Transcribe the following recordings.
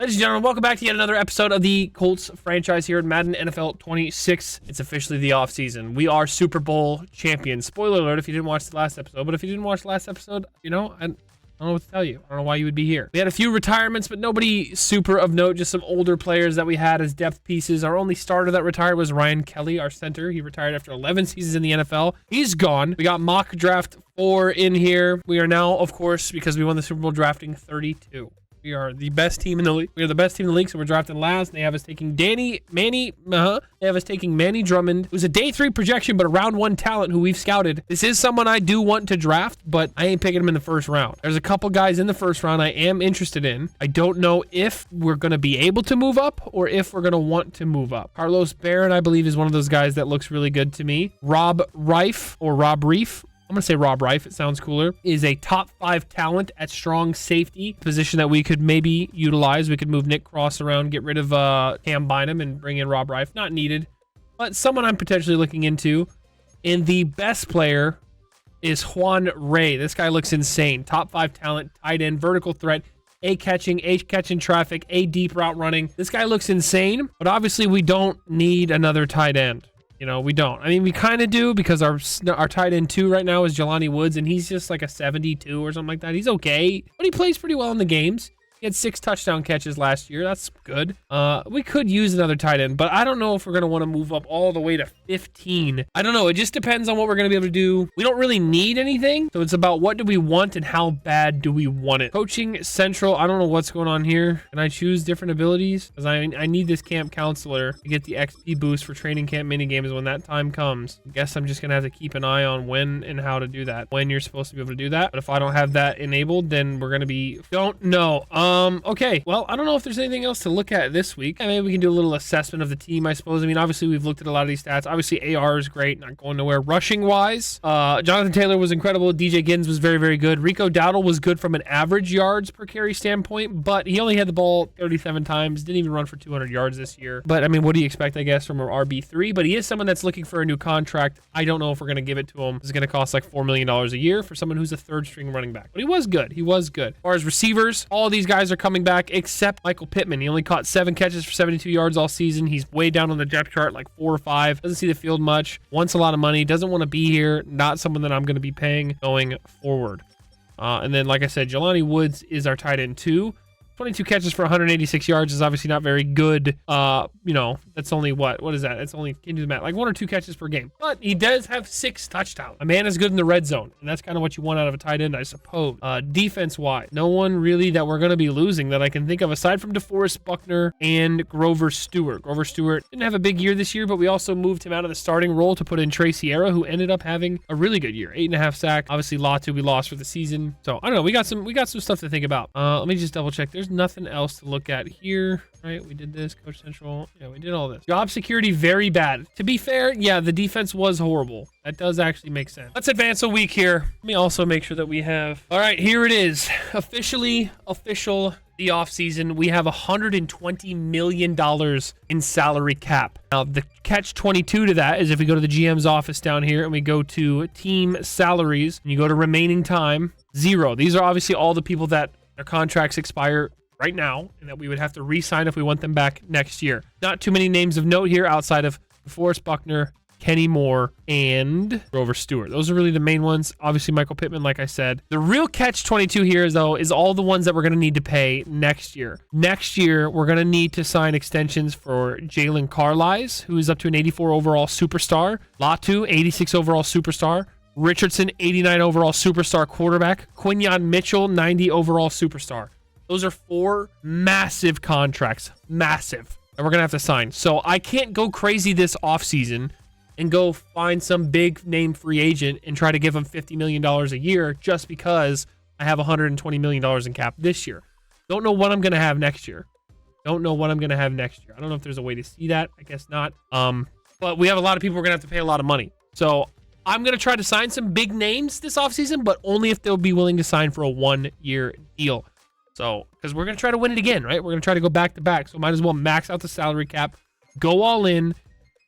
Ladies and gentlemen, welcome back to yet another episode of the Colts franchise here in Madden NFL 26. It's officially the offseason. We are Super Bowl champions. Spoiler alert if you didn't watch the last episode, but if you didn't watch the last episode, you know, I don't know what to tell you. I don't know why you would be here. We had a few retirements, but nobody super of note, just some older players that we had as depth pieces. Our only starter that retired was Ryan Kelly, our center. He retired after 11 seasons in the NFL. He's gone. We got mock draft 4 in here. We are now, of course, because we won the Super Bowl, drafting 32. We are the best team in the league. We are the best team in the league, so we're drafting last. They have us taking They have us taking Manny Drummond, who's a day 3 projection, but a round 1 talent who we've scouted. This is someone I do want to draft, but I ain't picking him in the first round. There's a couple guys in the first round I am interested in. I don't know if we're going to be able to move up or if we're going to want to move up. Carlos Barron, I believe, is one of those guys that looks really good to me. Rob Reif, I'm going to say Rob Reif, it sounds cooler, is a top 5 talent at strong safety, position that we could maybe utilize. We could move Nick Cross around, get rid of Cam Bynum, and bring in Rob Reif. Not needed, but someone I'm potentially looking into. And the best player is Juan Ray. This guy looks insane. Top 5 talent, tight end, vertical threat, A catching traffic, A deep route running. This guy looks insane, but obviously we don't need another tight end. You know, we don't. I mean, we kind of do because our tight end 2 right now is Jelani Woods, and he's just like a 72 or something like that. He's okay, but he plays pretty well in the games. He had 6 touchdown catches last year. That's good. We could use another tight end, but I don't know if we're going to want to move up all the way to 15. I don't know. It just depends on what we're going to be able to do. We don't really need anything, so it's about what do we want and how bad do we want it. Coaching Central, I don't know what's going on here. Can I choose different abilities? Because I need this camp counselor to get the XP boost for training camp mini games when that time comes. I guess I'm just going to have to keep an eye on when and how to do that. When you're supposed to be able to do that. But if I don't have that enabled, then we're going to be... Don't know. Okay, well, I don't know if there's anything else to look at this week. Maybe we can do a little assessment of the team, I suppose. I mean, obviously, we've looked at a lot of these stats. Obviously, AR is great, not going nowhere. Rushing-wise, Jonathan Taylor was incredible. DJ Giddens was very, very good. Rico Dowdle was good from an average yards per carry standpoint, but he only had the ball 37 times. Didn't even run for 200 yards this year. But, I mean, what do you expect, I guess, from our RB3? But he is someone that's looking for a new contract. I don't know if we're going to give it to him. It's going to cost like $4 million a year for someone who's a third-string running back. But he was good. He was good. As far as receivers, all these guys are coming back except Michael Pittman. He only caught 7 catches for 72 yards all season. He's way down on the depth chart, like 4 or 5. Doesn't see the field much. Wants a lot of money. Doesn't want to be here. Not someone that I'm going to be paying going forward. And then, like I said, Jelani Woods is our tight end 2. 22 catches for 186 yards is obviously not very good. You know, that's only what is that? It's only, can you do the math? Like 1 or 2 catches per game. But he does have 6 touchdowns. A man is good in the red zone, and that's kind of what you want out of a tight end, I suppose. Defense-wise, no one really that we're going to be losing that I can think of aside from DeForest Buckner and Grover Stewart. Grover Stewart didn't have a big year this year, but we also moved him out of the starting role to put in Trey Sierra, who ended up having a really good year. 8.5 sacks. Obviously, Latu we lost for the season. So I don't know. We got some stuff to think about. Let me just double check. There's nothing else to look at here, right? We did this, Coach Central. Yeah, we did all this. Job security, very bad. To be fair, yeah, the defense was horrible. That does actually make sense. Let's advance a week here. Let me also make sure that we have... All right, here it is. Official, the offseason. We have $120 million in salary cap. Now, the catch-22 to that is if we go to the GM's office down here and we go to team salaries, and you go to remaining time, 0. These are obviously all the people that their contracts expire right now, and that we would have to re-sign if we want them back next year. Not too many names of note here outside of DeForest Buckner, Kenny Moore, and Grover Stewart. Those are really the main ones. Obviously, Michael Pittman, like I said. The real catch-22 here, though, is all the ones that we're going to need to pay next year. Next year, we're going to need to sign extensions for Jalen Carlisle, who is up to an 84 overall superstar. Latu, 86 overall superstar. Richardson, 89 overall superstar quarterback. Quinyon Mitchell, 90 overall superstar. Those are 4 massive contracts. Massive. And we're going to have to sign. So I can't go crazy this offseason and go find some big name free agent and try to give him $50 million a year just because I have $120 million in cap this year. Don't know what I'm going to have next year. I don't know if there's a way to see that. I guess not. But we have a lot of people we're going to have to pay a lot of money. So I'm going to try to sign some big names this offseason, but only if they'll be willing to sign for a 1-year deal. So, because we're going to try to win it again, right? We're going to try to go back to back. So might as well max out the salary cap, go all in,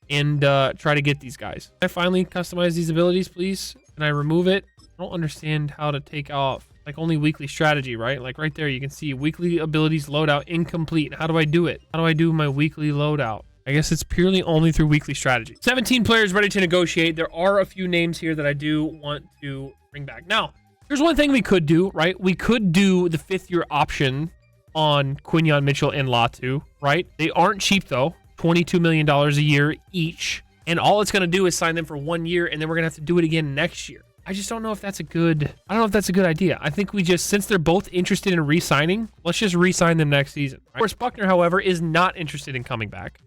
and try to get these guys. Can I finally customize these abilities, please? Can I remove it? I don't understand how to take off like only weekly strategy, right? Like right there, you can see weekly abilities loadout incomplete. How do I do it? How do I do my weekly loadout? I guess it's purely only through weekly strategy. 17 players ready to negotiate. There are a few names here that I do want to bring back. Now, here's one thing we could do, right? We could do the 5th-year option on Quinyon Mitchell and Latu, right? They aren't cheap though. $22 million a year each. And all it's going to do is sign them for 1 year, and then we're going to have to do it again next year. I just don't know if that's a good, I don't know if that's a good idea. I think we just, since they're both interested in re-signing, let's just re-sign them next season. Of course, Buckner, however, is not interested in coming back.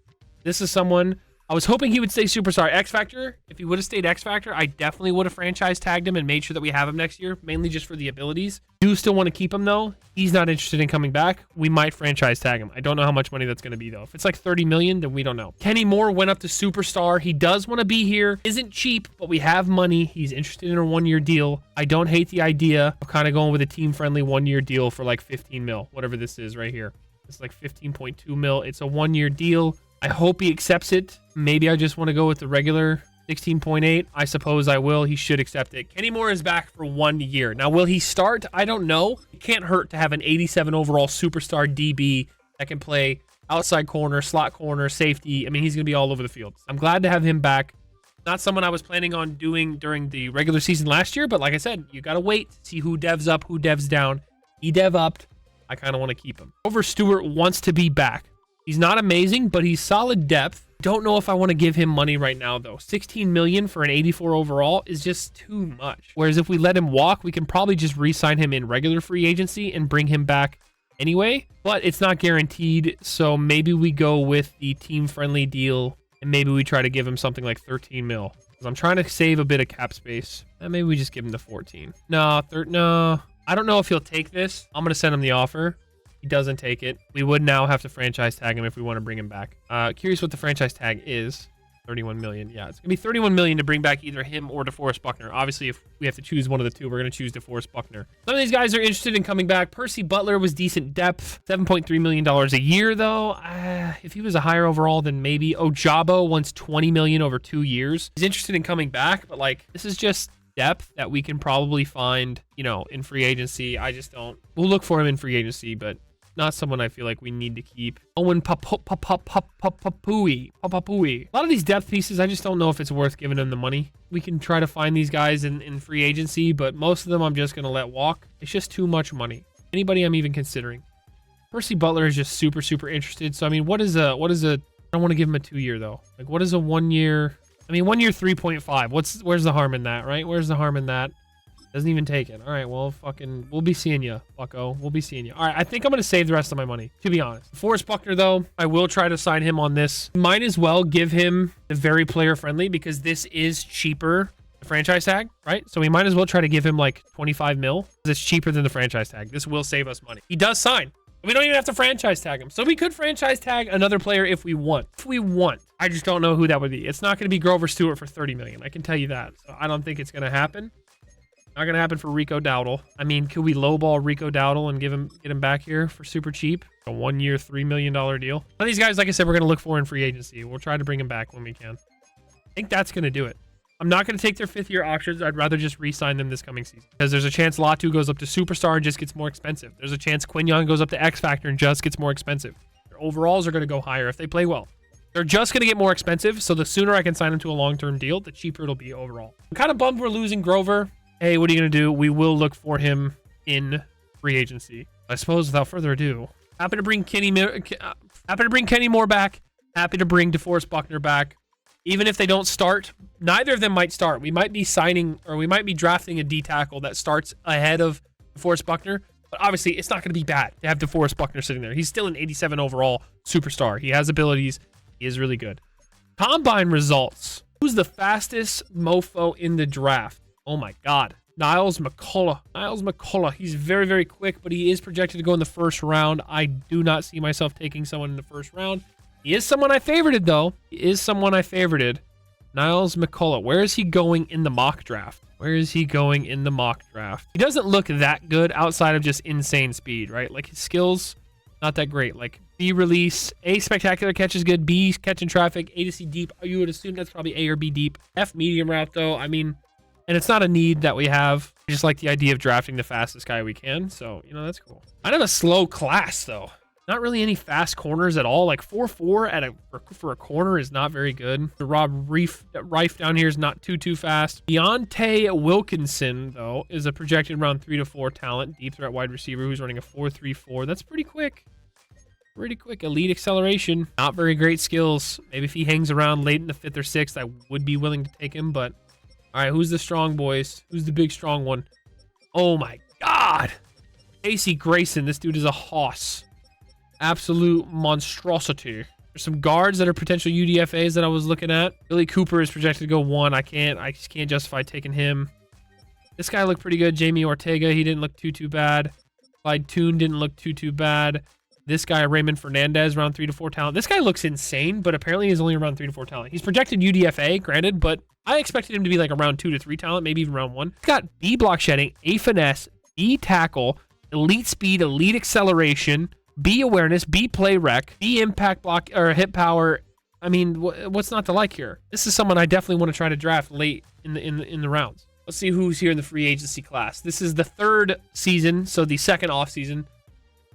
This is someone, I was hoping he would stay Superstar X Factor. If he would have stayed X Factor, I definitely would have franchise tagged him and made sure that we have him next year, mainly just for the abilities. Do still want to keep him though. He's not interested in coming back. We might franchise tag him. I don't know how much money that's going to be though. If it's like 30 million, then we don't know. Kenny Moore went up to Superstar. He does want to be here. Isn't cheap, but we have money. He's interested in a 1-year deal. I don't hate the idea of kind of going with a team-friendly 1-year deal for like 15 mil, whatever this is right here. It's like 15.2 mil. It's a 1-year deal. I hope he accepts it. Maybe I just want to go with the regular 16.8. I suppose I will. He should accept it. Kenny Moore is back for 1 year. Now, will he start? I don't know. It can't hurt to have an 87 overall superstar DB that can play outside corner, slot corner, safety. I mean, he's going to be all over the field. I'm glad to have him back. Not someone I was planning on doing during the regular season last year, but like I said, you got to wait to see who devs up, who devs down. He dev upped. I kind of want to keep him. Grover Stewart wants to be back. He's not amazing, but he's solid depth. Don't know if I want to give him money right now, though. 16 million for an 84 overall is just too much. Whereas if we let him walk, we can probably just re-sign him in regular free agency and bring him back anyway. But it's not guaranteed, so maybe we go with the team-friendly deal, and maybe we try to give him something like 13 mil. Because I'm trying to save a bit of cap space. And maybe we just give him the 14. No, I don't know if he'll take this. I'm going to send him the offer. He doesn't take it. We would now have to franchise tag him if we want to bring him back. Curious what the franchise tag is. 31 million. Yeah, it's gonna be 31 million to bring back either him or DeForest Buckner. Obviously, if we have to choose one of the two, we're gonna choose DeForest Buckner. Some of these guys are interested in coming back. Percy Butler was decent depth. $7.3 million a year though. If he was a higher overall, then maybe. Ojabo wants 20 million over 2 years. He's interested in coming back, but like this is just depth that we can probably find, you know, in free agency. I just don't. We'll look for him in free agency, but not someone I feel like we need to keep. Owen Papapui. A lot of these depth pieces, I just don't know if it's worth giving them the money. We can try to find these guys in free agency, but most of them I'm just going to let walk. It's just too much money. Anybody I'm even considering. Percy Butler is just super, super interested. So, I mean, what is a, I don't want to give him a 2-year though. Like, what is a 1 year? I mean, 1 year, 3.5. Where's the harm in that, right? Where's the harm in that? Doesn't even take it. All right, well, we'll be seeing you, bucko. We'll be seeing you. All right, I think I'm going to save the rest of my money, to be honest. Forrest Buckner, though, I will try to sign him on this. Might as well give him the very player-friendly because this is cheaper, the franchise tag, right? So we might as well try to give him like 25 mil. It's cheaper than the franchise tag. This will save us money. He does sign. We don't even have to franchise tag him. So we could franchise tag another player if we want. I just don't know who that would be. It's not going to be Grover Stewart for 30 million. I can tell you that. So I don't think it's going to happen. Not going to happen for Rico Dowdle. I mean, could we lowball Rico Dowdle and get him back here for super cheap? A 1 year, $3 million deal. One of these guys, like I said, we're going to look for in free agency. We'll try to bring him back when we can. I think that's going to do it. I'm not going to take their 5th-year options. I'd rather just re-sign them this coming season. Because there's a chance Latu goes up to Superstar and just gets more expensive. There's a chance Quinyon goes up to X Factor and just gets more expensive. Their overalls are going to go higher if they play well. They're just going to get more expensive, so the sooner I can sign them to a long-term deal, the cheaper it'll be overall. I'm kind of bummed we're losing Grover. Hey, what are you going to do? We will look for him in free agency. I suppose without further ado, happy to bring Kenny Moore back. Happy to bring DeForest Buckner back. Even if they don't start, neither of them might start. We might be signing or we might be drafting a D tackle that starts ahead of DeForest Buckner. But obviously, it's not going to be bad to have DeForest Buckner sitting there. He's still an 87 overall superstar. He has abilities. He is really good. Combine results. Who's the fastest mofo in the draft? Oh my God. Niles McCullough. He's very, very quick, but he is projected to go in the first round. I do not see myself taking someone in the first round. He is someone I favorited, though. Niles McCullough. Where is he going in the mock draft? He doesn't look that good outside of just insane speed, right? Like his skills, not that great. Like B release, A spectacular catch is good. B catch in traffic, A to C deep. You would assume that's probably A or B deep. F medium route, though. I mean, and it's not a need that we have. I just like the idea of drafting the fastest guy we can. So, you know, that's cool. Kind of a slow class, though. Not really any fast corners at all. Like 4.4 for a corner is not very good. The Rob Rife down here is not too fast. Deontay Wilkinson, though, is a projected around 3 to 4 talent. Deep threat wide receiver who's running a 4.34. That's pretty quick. Pretty quick. Elite acceleration. Not very great skills. Maybe if he hangs around late in the 5th or 6th, I would be willing to take him. But, all right, who's the strong boys? Who's the big strong one? Oh, my God. AC Grayson. This dude is a hoss. Absolute monstrosity. There's some guards that are potential UDFAs that I was looking at. Billy Cooper is projected to go 1. I just can't justify taking him. This guy looked pretty good. Jamie Ortega, he didn't look too bad. Clyde Toon didn't look too bad. This guy, Raymond Fernandez, around 3 to 4 talent. This guy looks insane, but apparently he's only around 3 to 4 talent. He's projected UDFA, granted, but I expected him to be like around 2 to 3 talent, maybe even around 1. He's got B block shedding, A finesse, B tackle, elite speed, elite acceleration, B awareness, B play rec, B impact block or hit power. I mean, what's not to like here? This is someone I definitely want to try to draft late in the rounds. Let's see who's here in the free agency class. This is the 3rd season, so the 2nd off season.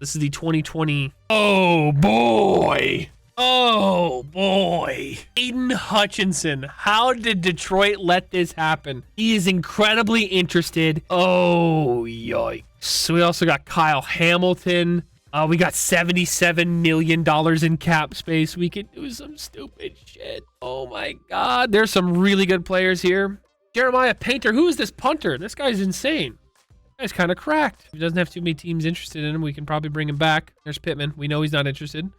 This is the 2020. Oh boy. Oh boy. Aiden Hutchinson. How did Detroit let this happen? He is incredibly interested. Oh yikes. We also got Kyle Hamilton. We got $77 million in cap space. We could do some stupid shit. Oh my God. There's some really good players here. Jeremiah Painter. Who is this punter? This guy's insane. This guy's kind of cracked. If he doesn't have too many teams interested in him, we can probably bring him back. There's Pittman. We know he's not interested.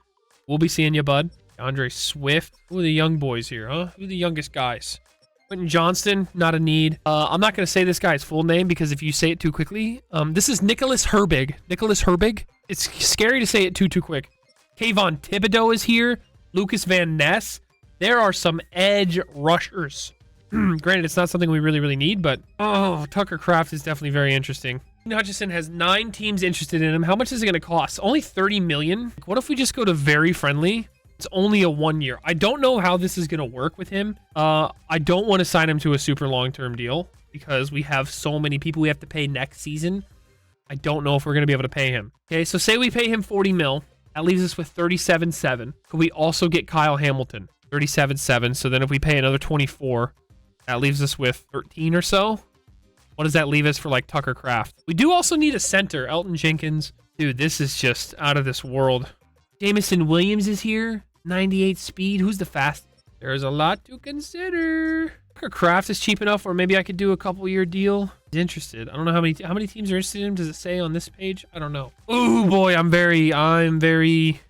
We'll be seeing you, bud. Andre Swift. Who are the young boys here, huh? Who are the youngest guys? Quentin Johnston, not a need. I'm not going to say this guy's full name because if you say it too quickly, this is Nicholas Herbig. Nicholas Herbig. It's scary to say it too quick. Kayvon Thibodeau is here. Lucas Van Ness. There are some edge rushers. Granted, it's not something we really need, but oh, Tucker Kraft is definitely very interesting. Hutchinson has 9 teams interested in him. How much is it going to cost? Only $30 million. What if we just go to very friendly? It's only a 1 year. I don't know how this is going to work with him. I don't want to sign him to a super long-term deal because we have so many people we have to pay next season. I don't know if we're going to be able to pay him. Okay, so say we pay him 40 mil. That leaves us with 37.7. Could we also get Kyle Hamilton? 37.7. So then if we pay another 24, that leaves us with 13 or so. What does that leave us for like Tucker Kraft? We do also need a center. Elton Jenkins. Dude, this is just out of this world. Jamison Williams is here. 98 speed. Who's the fastest? There's a lot to consider. Tucker Kraft is cheap enough, or maybe I could do a couple-year deal. He's interested. I don't know how many teams are interested in him. Does it say on this page? I don't know. Oh boy, I'm very.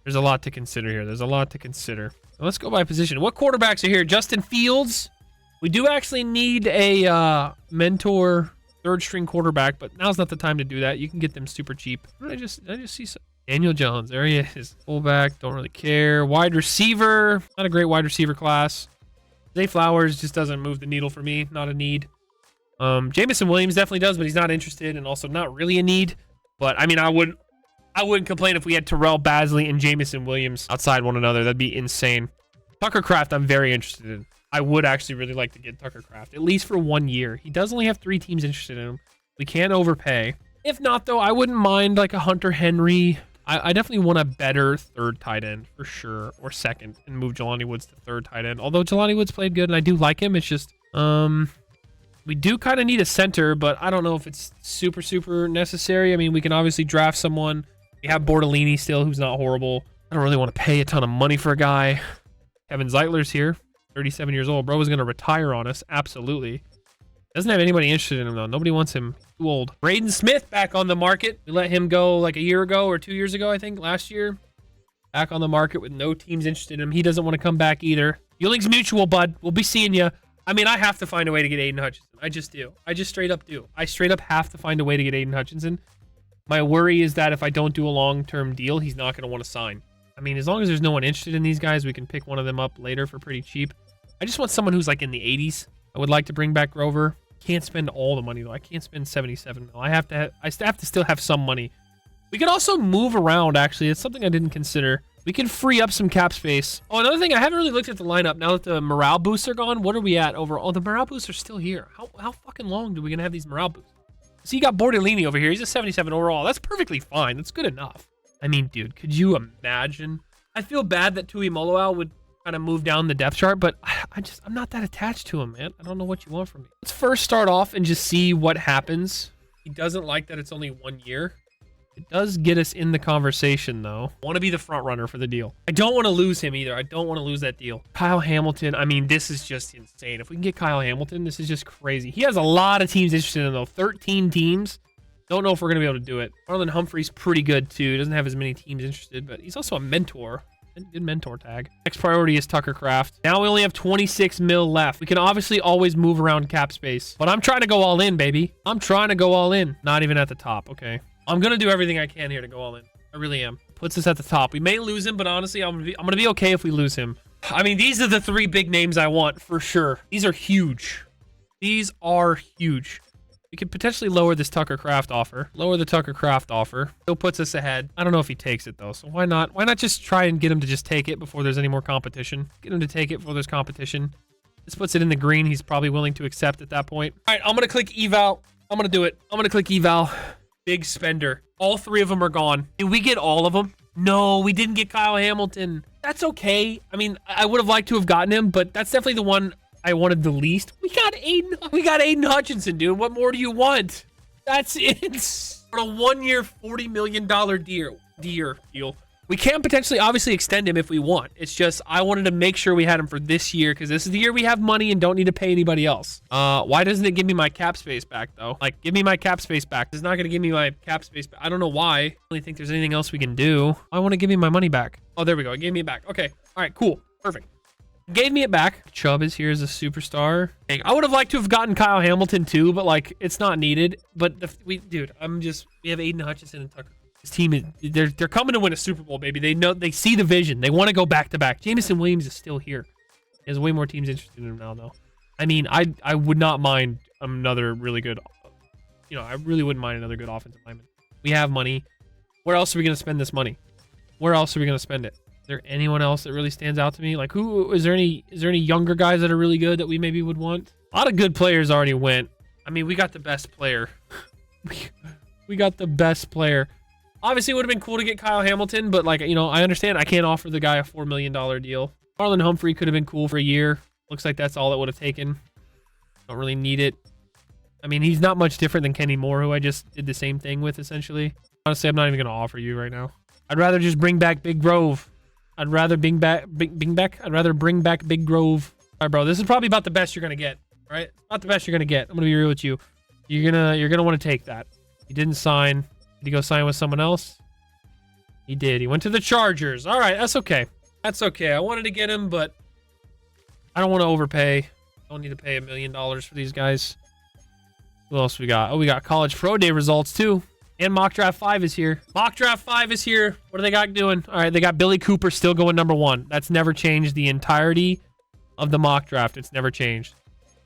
There's a lot to consider here. There's a lot to consider. So let's go by position. What quarterbacks are here? Justin Fields. We do actually need a mentor 3rd-string quarterback, but now's not the time to do that. You can get them super cheap. Did I just see some? Daniel Jones. There he is. Fullback. Don't really care. Wide receiver. Not a great wide receiver class. Zay Flowers just doesn't move the needle for me. Not a need. Jamison Williams definitely does, but he's not interested and also not really a need. But I mean, I wouldn't complain if we had Terrell Basley and Jamison Williams outside one another. That'd be insane. Tucker Kraft, I'm very interested in. I would actually really like to get Tucker Kraft, at least for 1 year. He does only have 3 teams interested in him. We can't overpay. If not, though, I wouldn't mind like a Hunter Henry. I definitely want a better 3rd tight end for sure, or 2nd, and move Jelani Woods to 3rd tight end. Although Jelani Woods played good, and I do like him. It's just, we do kind of need a center, but I don't know if it's super necessary. I mean, we can obviously draft someone. We have Bortolini still, who's not horrible. I don't really want to pay a ton of money for a guy. Kevin Zeitler's here. 37 years old. Bro was going to retire on us. Absolutely. Doesn't have anybody interested in him, though. Nobody wants him. Too old. Braden Smith back on the market. We let him go like a year ago or 2 years ago, I think, last year. Back on the market with no teams interested in him. He doesn't want to come back either. Feelings mutual, bud. We'll be seeing you. I mean, I have to find a way to get Aiden Hutchinson. I just do. I just straight up do. I straight up have to find a way to get Aiden Hutchinson. My worry is that if I don't do a long-term deal, he's not going to want to sign. I mean, as long as there's no one interested in these guys, we can pick one of them up later for pretty cheap. I just want someone who's like in the 80s. I would like to bring back Grover. Can't spend all the money though. I can't spend 77 mil. I have to still have some money. We could also move around, actually. It's something I didn't consider. We can free up some cap space. Oh, another thing, I haven't really looked at the lineup now that the morale boosts are gone. What are we at overall? Oh, the morale boosts are still here. How fucking long do we gonna have these morale boosts? So you got Bordellini over here. He's a 77 overall. That's perfectly fine. That's good enough. I mean, dude, could you imagine? I feel bad that Tui Moloau would kind of move down the depth chart, but I'm not that attached to him, man. I don't know what you want from me. Let's first start off and just see what happens. He doesn't like that it's only 1 year. It does get us in the conversation, though. I want to be the front runner for the deal. I don't want to lose him either. I don't want to lose that deal. Kyle Hamilton. I mean, this is just insane. If we can get Kyle Hamilton, this is just crazy. He has a lot of teams interested in him, though. 13 teams. Don't know if we're going to be able to do it. Marlon Humphrey's pretty good, too. Doesn't have as many teams interested, but he's also a mentor. Good mentor tag. Next priority is Tucker Kraft. Now we only have 26 mil left. We can obviously always move around cap space, but I'm trying to go all in, baby. I'm trying to go all in. Not even at the top. Okay. I'm going to do everything I can here to go all in. I really am. Puts us at the top. We may lose him, but honestly, I'm going to be okay if we lose him. I mean, these are the 3 big names I want for sure. These are huge. These are huge. We could potentially lower this Tucker Kraft offer. Lower the Tucker Kraft offer. Still puts us ahead. I don't know if he takes it, though, so why not? Why not just try and get him to just take it before there's any more competition? Get him to take it before there's competition. This puts it in the green. He's probably willing to accept at that point. All right, I'm going to click eval. I'm going to do it. I'm going to click eval. Big spender. All 3 of them are gone. Did we get all of them? No, we didn't get Kyle Hamilton. That's okay. I mean, I would have liked to have gotten him, but that's definitely the one I wanted the least. We got Aiden Hutchinson, dude. What more do you want? That's it. On a 1-year, $40 million deal. We can potentially, obviously, extend him if we want. It's just, I wanted to make sure we had him for this year because this is the year we have money and don't need to pay anybody else. Why doesn't it give me my cap space back, though? Like, give me my cap space back. It's not going to give me my cap space back. I don't know why. I don't really think there's anything else we can do. I want to give me my money back. Oh, there we go. It gave me it back. Okay. All right, cool. Perfect. Gave me it back. Chubb is here as a superstar. Dang, I would have liked to have gotten Kyle Hamilton, too, but, like, it's not needed. But, dude, we have Aiden Hutchinson and Tucker. This team is they're coming to win a Super Bowl, baby. They see the vision. They want to go back to back. Jameson Williams is still here. There's way more teams interested in him now, though. I mean, I would not mind another really good, I really wouldn't mind another good offensive lineman. We have money. Where else are we gonna spend this money? Where else are we gonna spend it? Is there anyone else that really stands out to me? Like, who is there any younger guys that are really good that we maybe would want? A lot of good players already went. I mean, we got the best player. we got the best player. Obviously, it would have been cool to get Kyle Hamilton, but, like, I understand I can't offer the guy a $4 million deal. Marlon Humphrey could have been cool for a year. Looks like that's all it would have taken. Don't really need it. I mean, he's not much different than Kenny Moore, who I just did the same thing with, essentially. Honestly, I'm not even going to offer you right now. I'd rather just bring back Big Grove. I'd rather bring back Big Grove. All right, bro, this is probably about the best you're going to get, right? Not the best you're going to get. I'm going to be real with you. You're gonna want to take that. He didn't sign. Did he go sign with someone else? He did. He went to the Chargers. All right, that's okay. That's okay. I wanted to get him, but I don't want to overpay. I don't need to pay $1 million for these guys. What else we got? Oh, we got College Pro Day results, too. And Mock Draft 5 is here. Mock Draft 5 is here. What do they got doing? All right, they got Billy Cooper still going #1. That's never changed the entirety of the mock draft. It's never changed.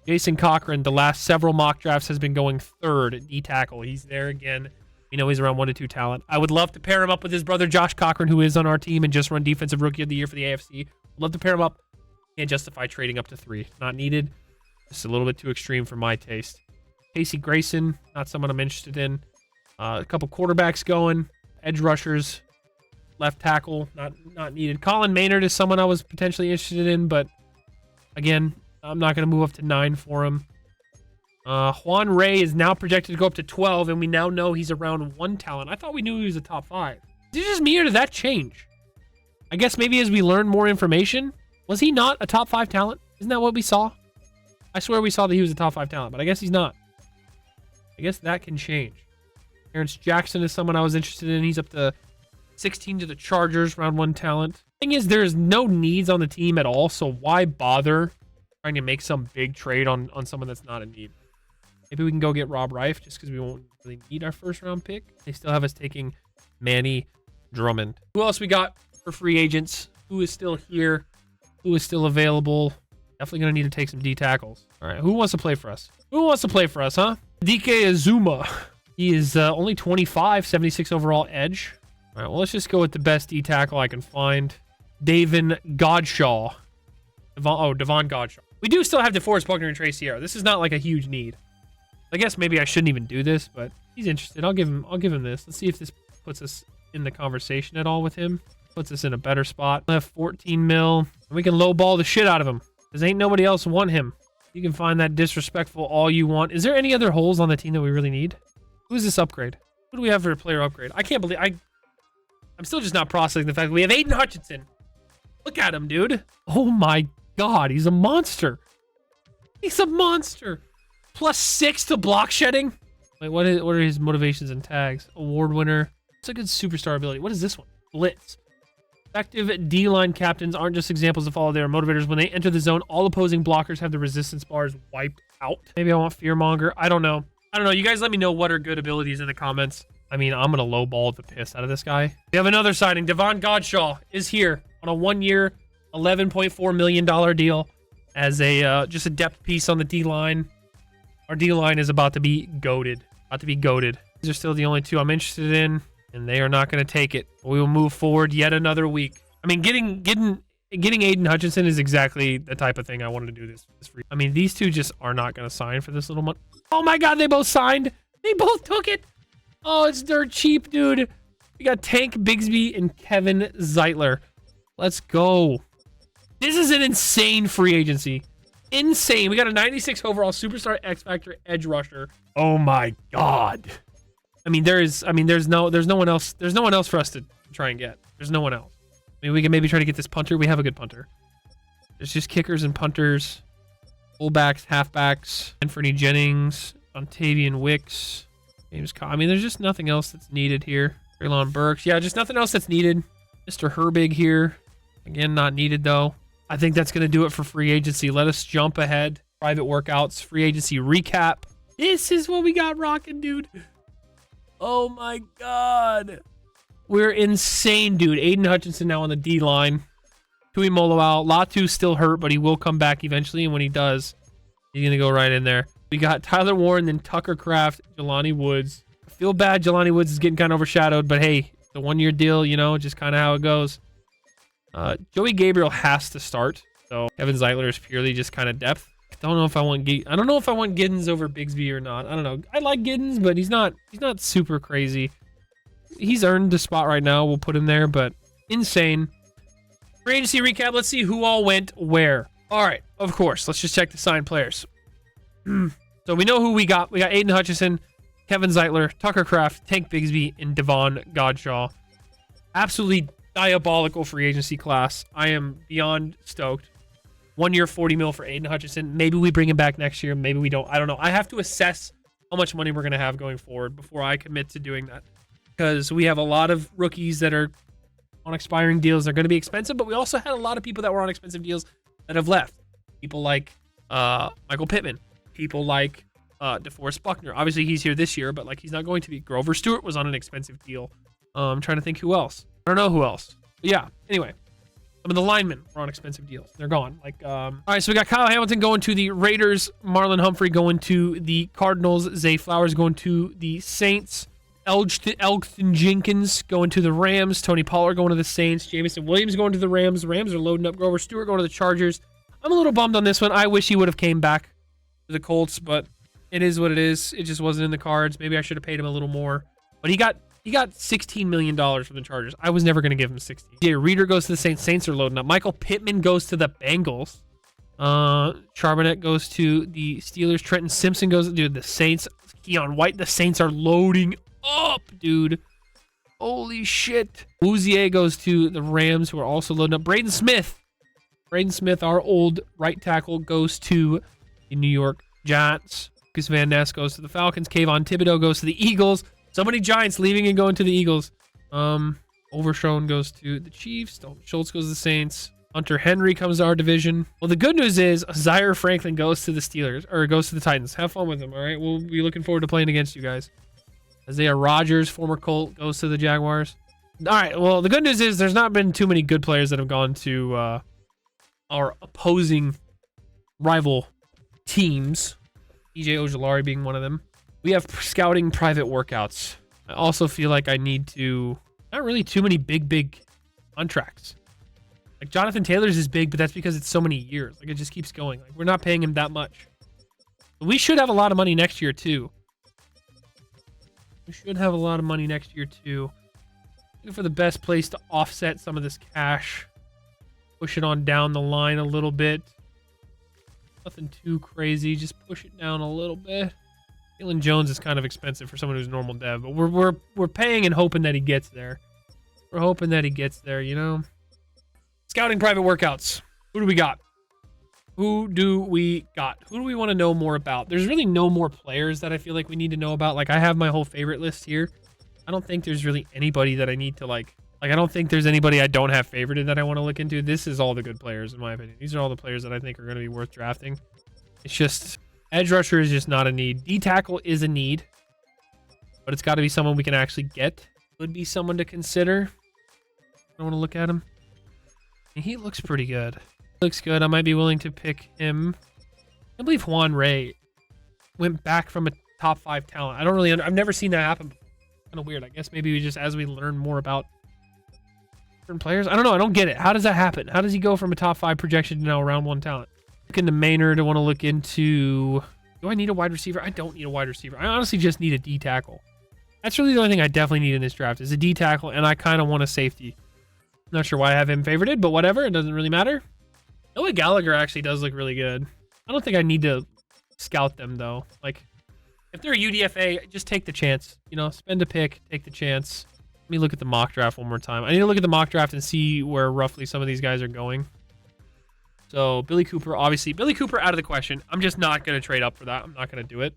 Jason Cochran, the last several mock drafts, has been going 3rd at D-tackle. He's there again. He's around 1 to 2 talent. I would love to pair him up with his brother Josh Cochran, who is on our team and just run Defensive Rookie of the Year for the AFC. Love to pair him up. Can't justify trading up to 3. Not needed. Just a little bit too extreme for my taste. Casey Grayson, not someone I'm interested in. A couple quarterbacks going. Edge rushers. Left tackle, not needed. Colin Maynard is someone I was potentially interested in, but again, I'm not going to move up to 9 for him. Juan Ray is now projected to go up to 12, and we now know he's around 1 talent. I thought we knew he was a top 5. Is it just me, or did that change? I guess maybe as we learn more information. Was he not a top 5 talent? Isn't that what we saw? I swear we saw that he was a top 5 talent, but I guess he's not. I guess that can change. Terrence Jackson is someone I was interested in. He's up to 16 to the Chargers, round 1 talent. Thing is, there's no needs on the team at all, so why bother trying to make some big trade on someone that's not a need? Maybe we can go get Rob Reif just because we won't really need our 1st-round pick. They still have us taking Manny Drummond. Who else we got for free agents? Who is still here? Who is still available? Definitely going to need to take some D tackles. All right, who wants to play for us? Who wants to play for us, huh? DK Azuma. He is only 25, 76 overall edge. All right, well, let's just go with the best D tackle I can find. Davon Godshaw. Devon Godshaw. We do still have DeForest Buckner and Trey Sierra. This is not like a huge need. I guess maybe I shouldn't even do this, but he's interested. I'll give him this. Let's see if this puts us in the conversation at all with him. Puts us in a better spot. Left 14 mil. And we can lowball the shit out of him. Because ain't nobody else want him. You can find that disrespectful all you want. Is there any other holes on the team that we really need? Who's this upgrade? Who do we have for a player upgrade? I can't believe I'm still just not processing the fact that we have Aiden Hutchinson. Look at him, dude. Oh my god, he's a monster. He's a monster. +6 to block shedding. Wait, what are his motivations and tags? Award winner. It's a good superstar ability. What is this one? Blitz. Effective D-line captains aren't just examples to follow. They are motivators. When they enter the zone, all opposing blockers have the resistance bars wiped out. Maybe I want Fearmonger. I don't know. You guys let me know what are good abilities in the comments. I mean, I'm going to lowball the piss out of this guy. We have another signing. Devon Godshaw is here on a 1-year, $11.4 million deal as a just a depth piece on the D-line. Our D-line is about to be goated. These are still the only two I'm interested in, and they are not going to take it. We will move forward yet another week. I mean, getting Aiden Hutchinson is exactly the type of thing I wanted to do this for. I mean, these two just are not going to sign for this little money. Oh my god, they both signed. They both took it. Oh, it's dirt cheap, dude. We got Tank Bigsby and Kevin Zeitler. Let's go. This is an insane free agency. Insane. We got a 96 overall superstar X Factor edge rusher. Oh my god. I mean, there's no one else for us to try and get. There's no one else. I mean, we can maybe try to get this punter. We have a good punter. There's just kickers and punters, fullbacks, halfbacks, Anthony Jennings, Ontavian Wicks, James I mean, there's just nothing else that's needed here. Traylon Burks. Yeah, just nothing else that's needed. Mr. Herbig here. Again, not needed though. I think that's going to do it for free agency. Let us jump ahead. Private workouts, free agency recap. This is what we got rocking, dude. Oh my god. We're insane, dude. Aiden Hutchinson now on the D-line. Tui Molo out. Latu still hurt, but he will come back eventually. And when he does, he's going to go right in there. We got Tyler Warren, then Tucker Kraft, Jelani Woods. I feel bad Jelani Woods is getting kind of overshadowed, but hey, the 1-year deal, you know, just kind of how it goes. Joey Gabriel has to start. So Kevin Zeitler is purely just kind of depth. I don't know if I want Giddens over Bigsby or not. I don't know. I like Giddens, but he's not super crazy. He's earned the spot right now. We'll put him there, but insane. Free agency recap. Let's see who all went where. All right, of course. Let's just check the signed players. So we know who we got. We got Aiden Hutchinson, Kevin Zeitler, Tucker Kraft, Tank Bigsby, and Devon Godshaw. Absolutely diabolical free agency class. I am beyond stoked. 1 year, 40 mil for Aiden Hutchinson. Maybe we bring him back next year. Maybe we don't. I don't know. I have to assess how much money we're going to have going forward before I commit to doing that. Because we have a lot of rookies that are on expiring deals. They're going to be expensive, but we also had a lot of people that were on expensive deals that have left. People like Michael Pittman. People like DeForest Buckner. Obviously, he's here this year, but like he's not going to be. Grover Stewart was on an expensive deal. I'm trying to think who else. I don't know who else. But yeah, anyway. Some of the linemen were on expensive deals. They're gone. All right, so we got Kyle Hamilton going to the Raiders. Marlon Humphrey going to the Cardinals. Zay Flowers going to the Saints. Elgton Jenkins going to the Rams. Tony Pollard going to the Saints. Jamison Williams going to the Rams. The Rams are loading up. Grover Stewart going to the Chargers. I'm a little bummed on this one. I wish he would have came back to the Colts, but it is what it is. It just wasn't in the cards. Maybe I should have paid him a little more. But he got $16 million from the Chargers. I was never going to give him 16. Yeah, Reader goes to the Saints. Saints are loading up. Michael Pittman goes to the Bengals. Charbonnet goes to the Steelers. Trenton Simpson goes to the Saints. Keon White. The Saints are loading up, dude. Holy shit. Bouzier goes to the Rams, who are also loading up. Braden Smith, our old right tackle, goes to the New York Giants. Lucas Van Ness goes to the Falcons. Kayvon Thibodeau goes to the Eagles. So many Giants leaving and going to the Eagles. Overshown goes to the Chiefs. Dalton Schultz goes to the Saints. Hunter Henry comes to our division. Well, the good news is Zaire Franklin goes to the Steelers, or goes to the Titans. Have fun with him, all right? We'll be looking forward to playing against you guys. Isaiah Rodgers, former Colt, goes to the Jaguars. All right, well, the good news is there's not been too many good players that have gone to our opposing rival teams. EJ Ojulari being one of them. We have scouting private workouts. I also feel like I need to... Not really too many big contracts. Like, Jonathan Taylor's is big, but that's because it's so many years. Like, it just keeps going. Like, we're not paying him that much. We should have a lot of money next year, too. We should have a lot of money next year, too. Looking for the best place to offset some of this cash. Push it on down the line a little bit. Nothing too crazy. Just push it down a little bit. Jalen Jones is kind of expensive for someone who's normal dev, but we're paying and hoping that he gets there. We're hoping that he gets there, you know? Scouting private workouts. Who do we got? Who do we got? Who do we want to know more about? There's really no more players that I feel like we need to know about. Like, I have my whole favorite list here. I don't think there's really anybody that I need to, like, I don't think there's anybody I don't have favorited that I want to look into. This is all the good players, in my opinion. These are all the players that I think are going to be worth drafting. It's just, edge rusher is just not a need. D-tackle is a need, but it's got to be someone we can actually get. Could be someone to consider. I want to look at him. He looks pretty good. Looks good. I might be willing to pick him. I believe Juan Ray went back from a top 5 talent. I don't really I've never seen that happen before. Kind of weird. I guess maybe we just, as we learn more about different players, I don't know. I don't get it. How does that happen? How does he go from a top 5 projection to now a round 1 talent? Look into Maynard. I want to look into, do I need a wide receiver? I don't need a wide receiver. I honestly just need a D tackle. That's really the only thing I definitely need in this draft is a D tackle, and I kind of want a safety. I'm not sure why I have him favorited, but whatever. It doesn't really matter. Noah Gallagher actually does look really good. I don't think I need to scout them, though. Like, if they're a UDFA, just take the chance. You know, spend a pick, take the chance. Let me look at the mock draft one more time. I need to look at the mock draft and see where roughly some of these guys are going. So, Billy Cooper, obviously. Billy Cooper out of the question. I'm just not going to trade up for that. I'm not going to do it.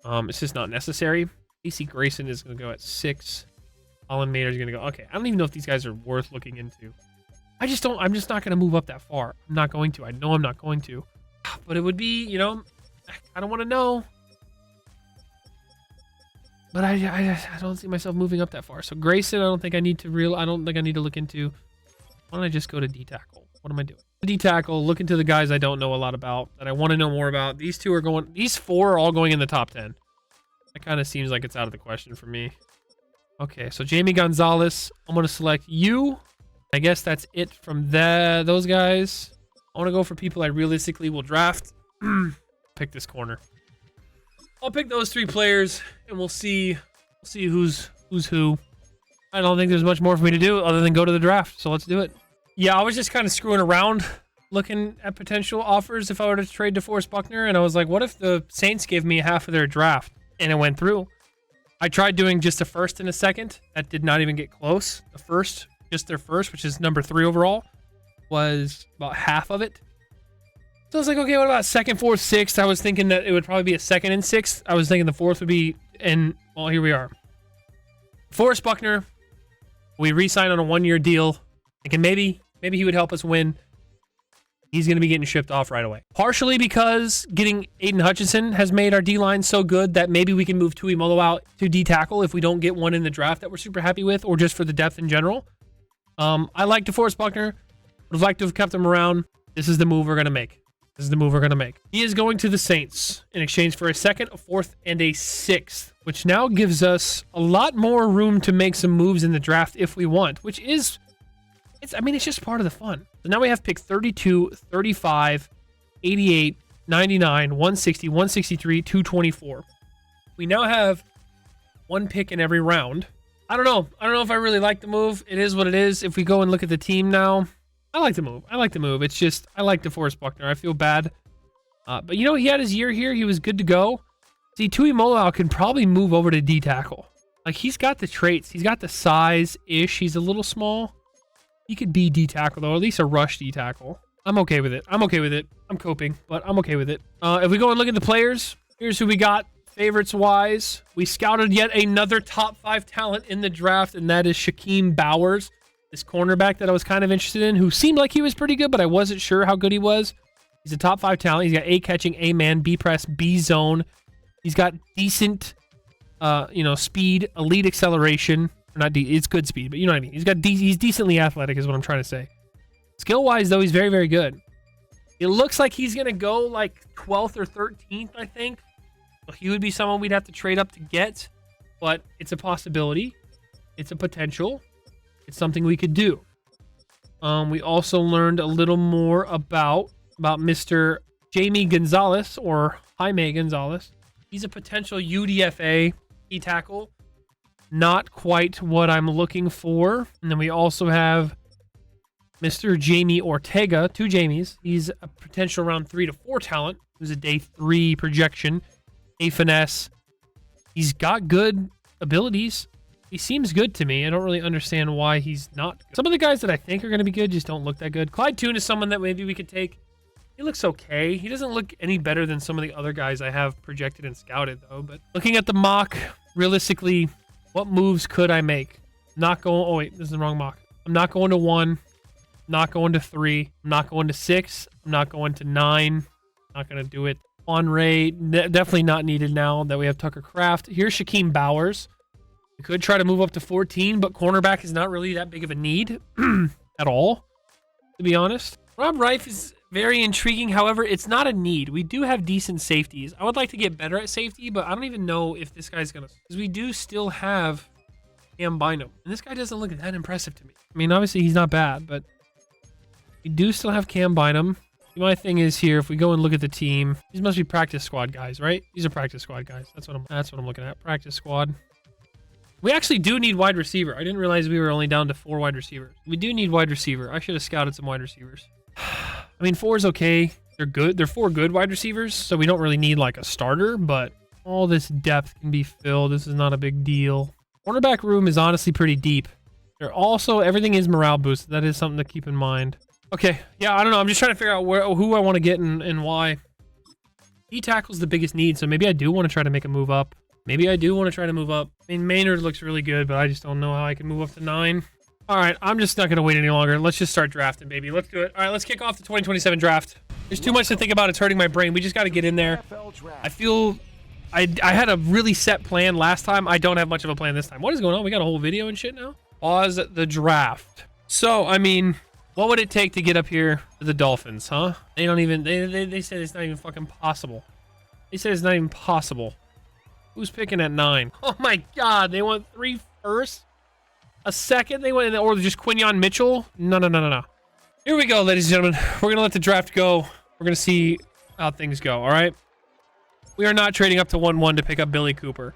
It's just not necessary. AC Grayson is going to go at 6. Colin Maynard is going to go. Okay, I don't even know if these guys are worth looking into. I'm just not going to move up that far. I'm not going to. I know I'm not going to. But it would be, you know, I don't want to know. But I don't see myself moving up that far. So Grayson, I don't think I need to look into. Why don't I just go to D-tackle? What am I doing? D-tackle, look into the guys I don't know a lot about, that I want to know more about. These 4 are all going in the top 10. That kind of seems like it's out of the question for me. Okay, so Jamie Gonzalez, I'm going to select you. I guess that's it from those guys. I want to go for people I realistically will draft. Pick this corner. I'll pick those 3 players, and we'll see who's who. I don't think there's much more for me to do other than go to the draft, so let's do it. Yeah, I was just kind of screwing around, looking at potential offers if I were to trade DeForest Buckner, and I was like, what if the Saints gave me half of their draft? And it went through. I tried doing just a first and a second. That did not even get close. The first, just their first, which is number 3 overall, was about half of it. So I was like, okay, what about second, fourth, sixth? I was thinking that it would probably be a second and 6th. I was thinking the 4th would be, and well, here we are. Forrest Buckner, we re-signed on a 1-year deal. Thinking maybe he would help us win. He's going to be getting shipped off right away. Partially because getting Aiden Hutchinson has made our D-line so good that maybe we can move Tuimoloau out to D-tackle if we don't get one in the draft that we're super happy with, or just for the depth in general. I like DeForest Buckner. Would have liked to have kept him around. This is the move we're going to make. He is going to the Saints in exchange for a 2nd, a 4th, and a 6th, which now gives us a lot more room to make some moves in the draft if we want, which is, it's just part of the fun. So now we have pick 32, 35, 88, 99, 160, 163, 224. We now have 1 pick in every round. I don't know if I really like the move. It is what it is. If we go and look at the team now, I like the move. It's just, I like DeForest Buckner. I feel bad. But, you know, he had his year here. He was good to go. See, Tuimoloau can probably move over to D-tackle. Like, he's got the traits. He's got the size-ish. He's a little small. He could be D-tackle, though. At least a rush D-tackle. I'm okay with it. I'm coping, but I'm okay with it. If we go and look at the players, here's who we got. Favorites-wise, we scouted yet another top 5 talent in the draft, and that is Shaquem Bowers. This cornerback that I was kind of interested in, who seemed like he was pretty good, but I wasn't sure how good he was. He's a top 5 talent. He's got A catching, A man, B press, B zone. He's got decent, speed, elite acceleration. It's good speed, but you know what I mean. He's decently athletic, is what I'm trying to say. Skill wise, though, he's very, very good. It looks like he's gonna go like 12th or 13th, I think. So he would be someone we'd have to trade up to get, but it's a possibility. It's a potential. It's something we could do. We also learned a little more about Mr. Jamie Gonzalez, or Jaime Gonzalez. He's a potential UDFA tackle. Not quite what I'm looking for. And then we also have Mr. Jamie Ortega, 2 Jamies. He's a potential round 3 to 4 talent. Who's a day 3 projection. A finesse. He's got good abilities. He seems good to me. I don't really understand why he's not good. Some of the guys that I think are going to be good just don't look that good. Clyde Toon is someone that maybe we could take. He looks okay. He doesn't look any better than some of the other guys I have projected and scouted, though. But looking at the mock, realistically, what moves could I make? Not going... Oh, wait. This is the wrong mock. I'm not going to 1. Not going to 3. I'm not going to 6. I'm not going to 9. Not going to do it. On rate, definitely not needed now that we have Tucker Kraft. Here's Shaquem Bowers. We could try to move up to 14, but cornerback is not really that big of a need at all, to be honest. Rob Reif is very intriguing. However, it's not a need. We do have decent safeties. I would like to get better at safety, but I don't even know if this guy's going to... Because we do still have Cam Bynum. And this guy doesn't look that impressive to me. I mean, obviously, he's not bad, but we do still have Cam Bynum. My thing is here, if we go and look at the team, these must be practice squad guys, right? These are practice squad guys. That's what I'm looking at. Practice squad. We actually do need wide receiver. I didn't realize we were only down to 4 wide receivers. We do need wide receiver. I should have scouted some wide receivers. I mean, 4 is okay. They're good. They're 4 good wide receivers, so we don't really need like a starter, but all this depth can be filled. This is not a big deal. Cornerback room is honestly pretty deep. They're also, everything is morale boosted. That is something to keep in mind. Okay, yeah, I don't know. I'm just trying to figure out who I want to get and why. D-tackle's the biggest need, so maybe I do want to try to make a move up. Maybe I do want to try to move up. I mean, Maynard looks really good, but I just don't know how I can move up to 9. All right, I'm just not going to wait any longer. Let's just start drafting, baby. Let's do it. All right, let's kick off the 2027 draft. There's too much to think about. It's hurting my brain. We just got to get in there. I feel I had a really set plan last time. I don't have much of a plan this time. What is going on? We got a whole video and shit now? Pause the draft. So, I mean... What would it take to get up here to the Dolphins, huh? They don't even... They said it's not even fucking possible. They said it's not even possible. Who's picking at 9? Oh my god, they want 3 firsts? A second? They went in... Or just Quinyon Mitchell? No. Here we go, ladies and gentlemen. We're going to let the draft go. We're going to see how things go, all right? We are not trading up to 1-1 to pick up Billy Cooper.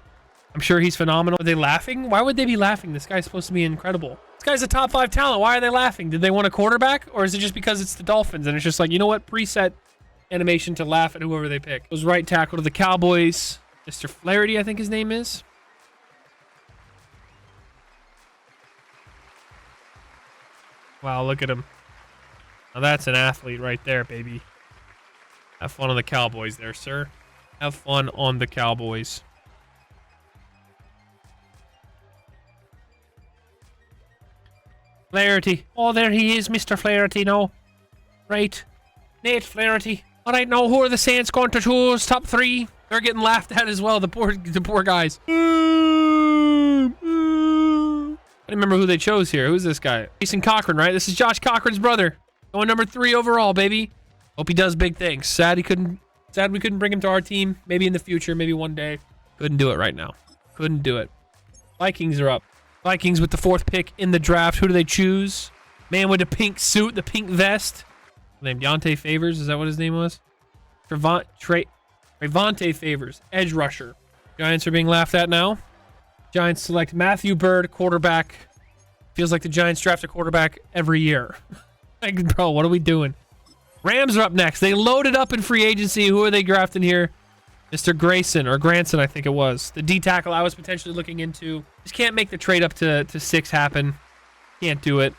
I'm sure he's phenomenal. Are they laughing? Why would they be laughing? This guy's supposed to be incredible. This guy's a top 5 talent. Why are they laughing? Did they want a quarterback? Or is it just because it's the Dolphins? And it's just like, you know what? Preset animation to laugh at whoever they pick. Goes right tackle to the Cowboys. Mr. Flaherty, I think his name is. Wow, look at him. Now that's an athlete right there, baby. Have fun on the Cowboys there, sir. Have fun on the Cowboys. Flaherty. Oh, there he is, Mr. Flaherty. No. Right. Nate Flaherty. All right, now who are the Saints going to choose? Top 3. They're getting laughed at as well. The poor guys. I don't remember who they chose here. Who's this guy? Jason Cochran, right? This is Josh Cochran's brother. Going number 3 overall, baby. Hope he does big things. Sad we couldn't bring him to our team. Maybe in the future. Maybe one day. Couldn't do it right now. Couldn't do it. Vikings are up. Vikings with the 4th pick in the draft. Who do they choose? Man with the pink suit, the pink vest. Name Deontay Favors. Is that what his name was? Trevante Favors, edge rusher. Giants are being laughed at now. Giants select Matthew Bird, quarterback. Feels like the Giants draft a quarterback every year. Like, bro, what are we doing? Rams are up next. They loaded up in free agency. Who are they drafting here? Mr. Grayson, or Granson, I think it was. The D-tackle I was potentially looking into. Just can't make the trade up to 6 happen. Can't do it.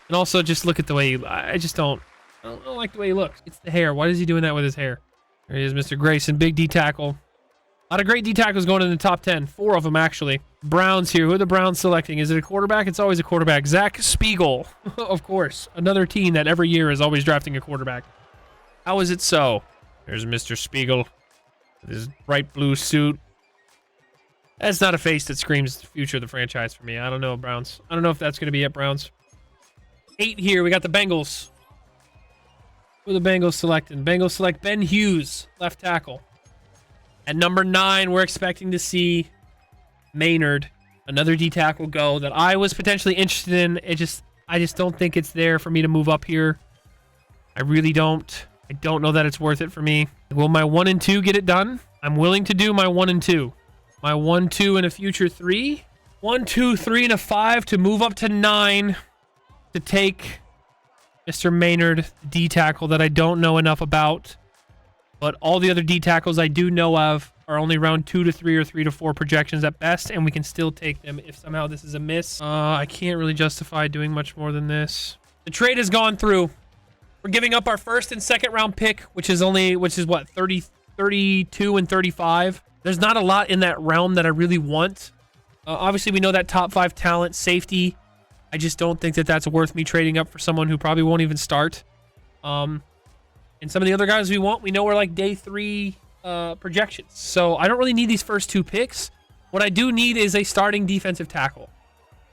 And also, just look at the way I don't like the way he looks. It's the hair. Why is he doing that with his hair? There he is, Mr. Grayson. Big D-tackle. A lot of great D-tackles going in the top 10. 4 of them, actually. Browns here. Who are the Browns selecting? Is it a quarterback? It's always a quarterback. Zach Spiegel. Of course. Another team that every year is always drafting a quarterback. How is it so? There's Mr. Spiegel. With his bright blue suit. That's not a face that screams the future of the franchise for me. I don't know, Browns. I don't know if that's going to be it, Browns. 8 here. We got the Bengals. Who are the Bengals selecting? Bengals select Ben Hughes, left tackle. At number 9, we're expecting to see Maynard, another D-tackle go that I was potentially interested in. I just don't think it's there for me to move up here. I really don't. I don't know that it's worth it for me. Will my 1 and 2 get it done? I'm willing to do my 1 and 2. My 1, 2, and a future 3. 1, 2, 3, and a 5 to move up to 9 to take Mr. Maynard, D tackle that I don't know enough about. But all the other D tackles I do know of are only round 2 to 3 or 3 to 4 projections at best, and we can still take them if somehow this is a miss. I can't really justify doing much more than this. The trade has gone through. We're giving up our first and second round pick, which is what, 30, 32 and 35. There's not a lot in that realm that I really want. Obviously, we know that top 5 talent, safety. I just don't think that that's worth me trading up for someone who probably won't even start. And some of the other guys we want, we know we're like day 3 projections. So I don't really need these first 2 picks. What I do need is a starting defensive tackle.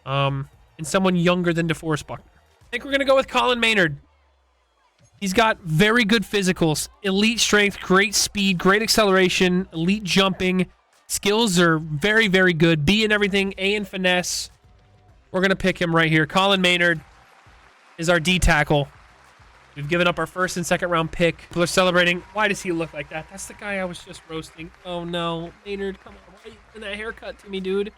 And someone younger than DeForest Buckner. I think we're going to go with Colin Maynard. He's got very good physicals, elite strength, great speed, great acceleration, elite jumping. Skills are very, very good. B in everything, A in finesse. We're going to pick him right here. Colin Maynard is our D tackle. We've given up our first and second round pick. People are celebrating. Why does he look like that? That's the guy I was just roasting. Oh no, Maynard, come on. Why are you doing that haircut to me, dude?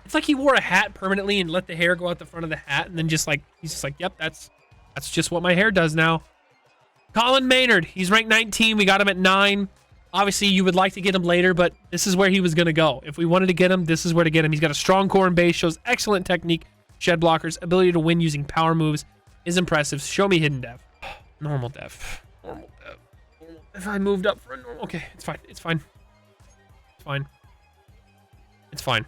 It's like he wore a hat permanently and let the hair go out the front of the hat, and then he's just like, yep, that's just what my hair does now. Colin Maynard, he's ranked 19. We got him at 9. Obviously, you would like to get him later, but this is where he was going to go. If we wanted to get him, this is where to get him. He's got a strong core and base, shows excellent technique, shed blockers, ability to win using power moves is impressive. Show me hidden dev. Normal dev. Normal dev. Normal. If I moved up for a normal... Okay, it's fine. It's fine. It's fine. It's fine.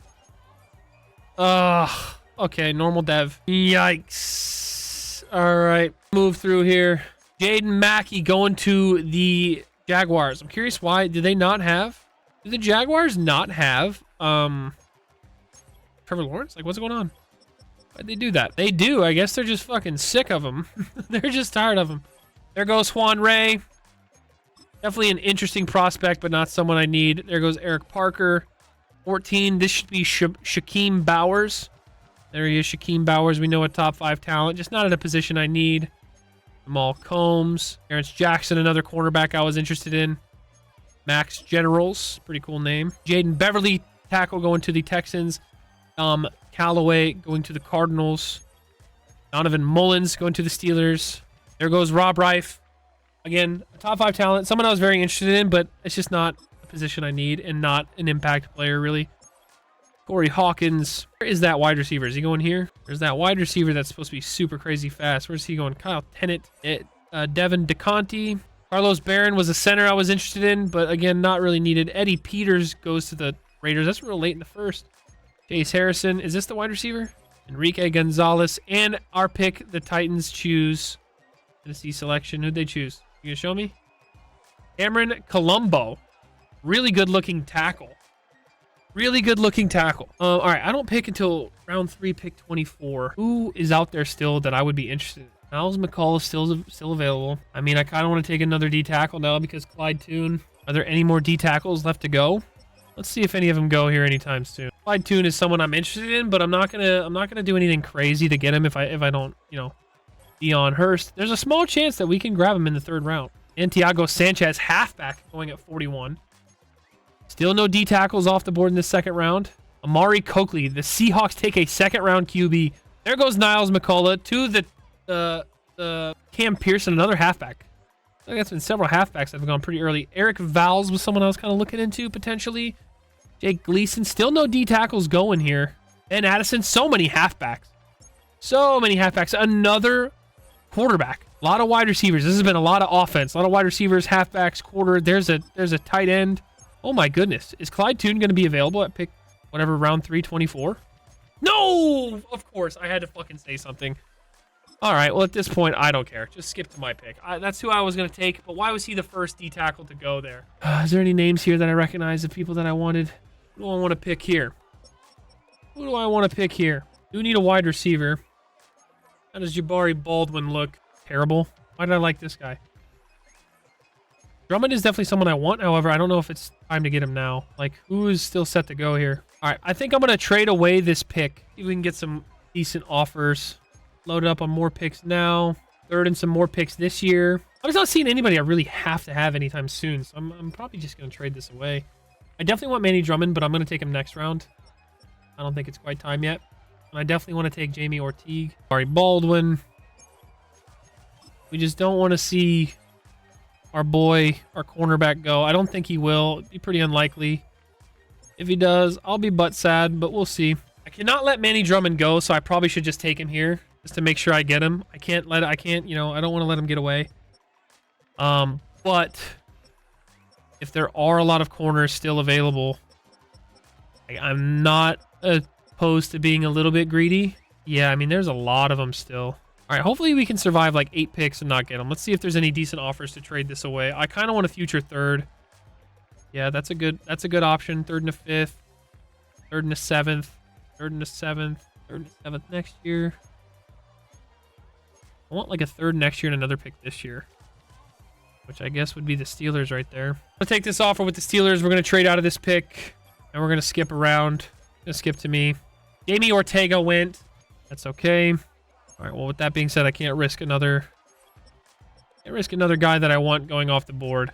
Okay, normal dev. Yikes. All right, move through here. Jaden Mackey going to the Jaguars. I'm curious why. Do they not have... Do the Jaguars not have... Trevor Lawrence? Like, what's going on? Why'd they do that? They do. I guess they're just fucking sick of him. They're just tired of him. There goes Juan Ray. Definitely an interesting prospect, but not someone I need. There goes Eric Parker. 14. This should be Shaquem Bowers. There he is, Shaquem Bowers. We know a top 5 talent. Just not at a position I need. Jamal Combs. Terrence Jackson, another cornerback I was interested in. Max Generals. Pretty cool name. Jaden Beverly, tackle, going to the Texans. Callaway going to the Cardinals. Donovan Mullins going to the Steelers. There goes Rob Reif. Again, a top 5 talent. Someone I was very interested in, but it's just not a position I need and not an impact player, really. Corey Hawkins. Where is that wide receiver? Is he going here? There's that wide receiver that's supposed to be super crazy fast. Where's he going? Kyle Tennant. Devin DeConti. Carlos Barron was a center I was interested in, but again, not really needed. Eddie Peters goes to the Raiders. That's real late in the first. Chase Harrison. Is this the wide receiver? Enrique Gonzalez. And our pick, the Titans choose. Tennessee selection. Who'd they choose? You gonna show me? Cameron Colombo. Really good looking tackle. Really good looking tackle. All right, I don't pick until round 3, pick 24. Who is out there still that I would be interested in? Miles McCall is still available. I mean, I kind of want to take another D tackle now because Clyde Toon. Are there any more D tackles left to go? Let's see if any of them go here anytime soon. Clyde Toon is someone I'm interested in, but I'm not gonna do anything crazy to get him if I don't, you know, Deion Hurst. There's a small chance that we can grab him in the 3rd round. Santiago Sanchez, halfback, going at 41. Still no D tackles off the board in the 2nd round. Amari Coakley, the Seahawks take a 2nd round QB. There goes Niles McCullough to the Cam Pearson, another halfback. I think that's been several halfbacks that have gone pretty early. Eric Vowles was someone I was kind of looking into potentially. Jake Gleason, still no D tackles going here. Ben Addison, so many halfbacks. So many halfbacks. Another quarterback. A lot of wide receivers. This has been a lot of offense. A lot of wide receivers, halfbacks, quarter. There's a tight end. Oh my goodness. Is Clyde Toon going to be available at pick whatever round 3, 24? No! Of course. I had to fucking say something. All right. Well, at this point, I don't care. Just skip to my pick. That's who I was going to take, but why was he the first D tackle to go there? Is there any names here that I recognize of people that I wanted? Who do I want to pick here? Who do I want to pick here? Do need a wide receiver. How does Jabari Baldwin look? Terrible. Why did I like this guy? Drummond is definitely someone I want. However, I don't know if it's time to get him now. Like, who is still set to go here? All right, I think I'm going to trade away this pick. See if we can get some decent offers. Load it up on more picks now. 3rd and some more picks this year. I'm just not seeing anybody I really have to have anytime soon, so I'm probably just going to trade this away. I definitely want Manny Drummond, but I'm going to take him next round. I don't think it's quite time yet. And I definitely want to take Jamie Ortigue. Sorry, Baldwin. We just don't want to see our boy, our cornerback go. I don't think he will. It'd be pretty unlikely. If he does, I'll be butt sad, but we'll see. I cannot let Manny Drummond go, so I probably should just take him here just to make sure I get him. I can't, you know, I don't want to let him get away. But if there are a lot of corners still available, I'm not opposed to being a little bit greedy. Yeah, I mean, there's a lot of them still. All right, hopefully we can survive like 8 picks and not get them. Let's see if there's any decent offers to trade this away. I kind of want a future third. Yeah, that's a good option. 3rd and a 5th, 3rd and a 7th, 3rd and a 7th, 3rd and a 7th next year. I want like a 3rd next year and another pick this year, which I guess would be the Steelers right there. I'll take this offer with the Steelers. We're going to trade out of this pick, and we're going to skip around. Going to skip to me. Jamie Ortega went. That's okay. All right, well, with that being said, I can't risk another guy that I want going off the board.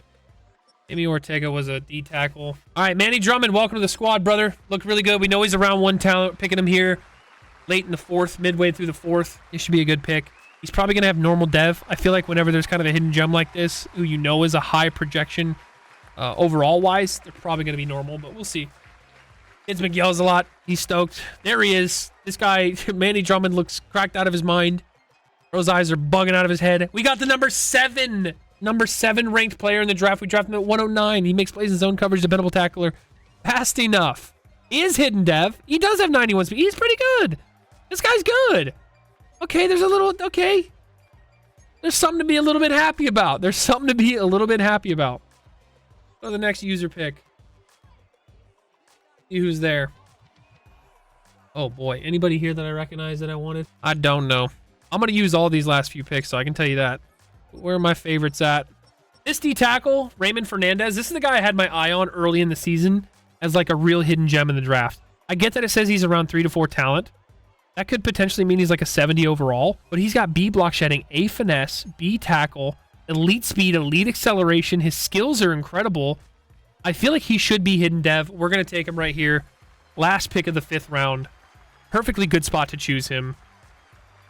Jamie Ortega was a D tackle. All right, Manny Drummond, welcome to the squad, brother. Looked really good. We know he's around 1 talent. Picking him here late in the 4th, midway through the 4th. He should be a good pick. He's probably going to have normal dev. I feel like whenever there's kind of a hidden gem like this, who you know is a high projection overall-wise, they're probably going to be normal, but we'll see. Kids McGill's a lot. He's stoked. There he is. This guy, Manny Drummond, looks cracked out of his mind. Those eyes are bugging out of his head. We got the number 7 ranked player in the draft. We drafted him at 109. He makes plays in zone coverage, dependable tackler. Fast enough. He is hidden dev. He does have 91 speed. He's pretty good. This guy's good. Okay, there's something to be a little bit happy about. Go to the next user pick. See who's there. Oh boy, anybody here that I recognize that I wanted? I don't know. I'm going to use all these last few picks, so I can tell you that. Where are my favorites at? This D tackle, Raymond Fernandez. This is the guy I had my eye on early in the season as like a real hidden gem in the draft. I get that it says he's around 3 to 4 talent. That could potentially mean he's like a 70 overall, but he's got B block shedding, A finesse, B tackle, elite speed, elite acceleration. His skills are incredible. I feel like he should be hidden dev. We're going to take him right here. Last pick of the 5th round. Perfectly good spot to choose him.